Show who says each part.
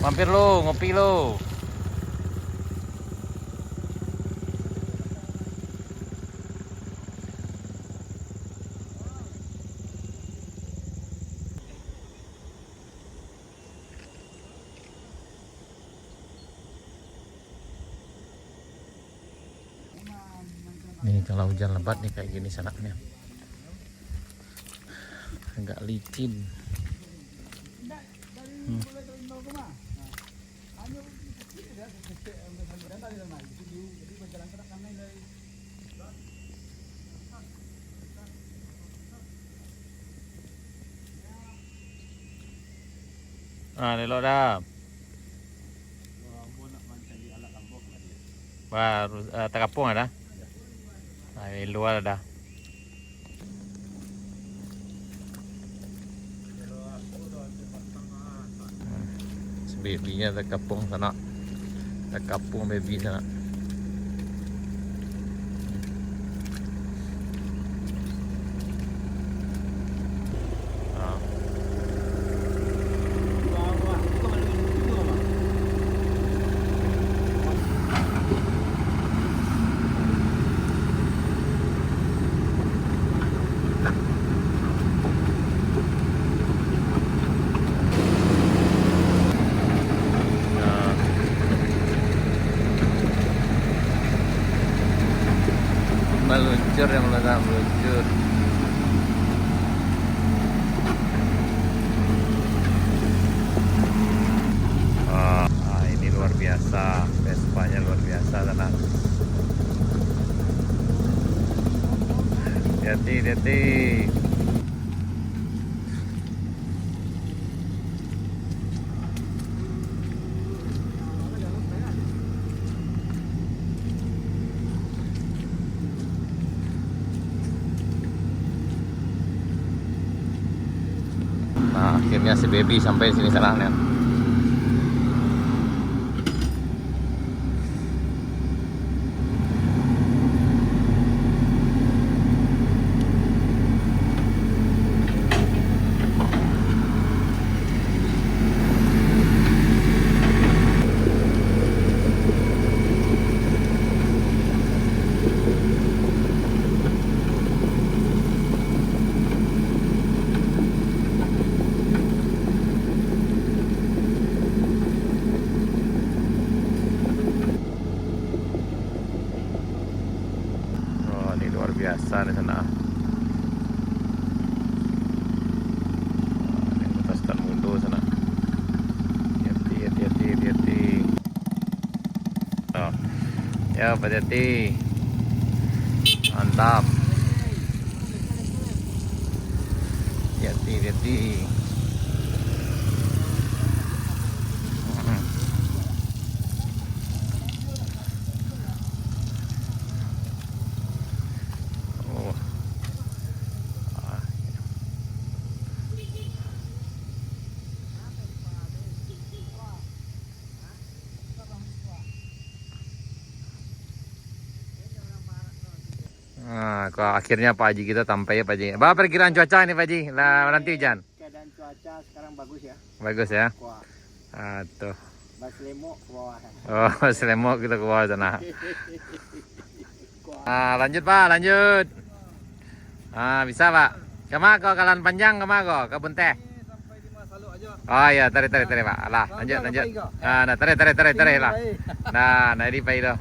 Speaker 1: Mampir lo, ngopi lo. Nih kalau hujan lebat nih kayak gini sanaknya. Agak licin. Ah, lelo dah. Baru terapung ada. Ah, di luar ada. Babynya terkapung sana. Terkapung baby sana. Meluncur yang meledak meluncur. Ini luar biasa, Vespanya luar biasa tenang. Hati-hati. Nah, akhirnya si baby sampai sini sarangnya. Luar biasa di sana. Ini atas dan mundur sana. Hati-hati. Oh. Ya, hati-hati. Mantap. Hati-hati. Nah, kok akhirnya Pak Haji kita sampai ya Pak Haji. Apa perkiraan cuaca ini Pak Haji? Lah nanti hujan.
Speaker 2: Keadaan cuaca sekarang bagus ya.
Speaker 1: Bagus ya.
Speaker 2: Wah,
Speaker 1: Tuh.
Speaker 2: Baslemo ke bawah.
Speaker 1: Oh, selemok kita ke bawah sana. Lanjut Pak, lanjut. Bisa Pak. Kemana kok kalan panjang kemana kok? Kebun teh.
Speaker 2: Sampai di Masaluk aja.
Speaker 1: Oh iya, tarik Pak. Lah, lanjut. Nah, tarik lah. Nah, di Pak itu.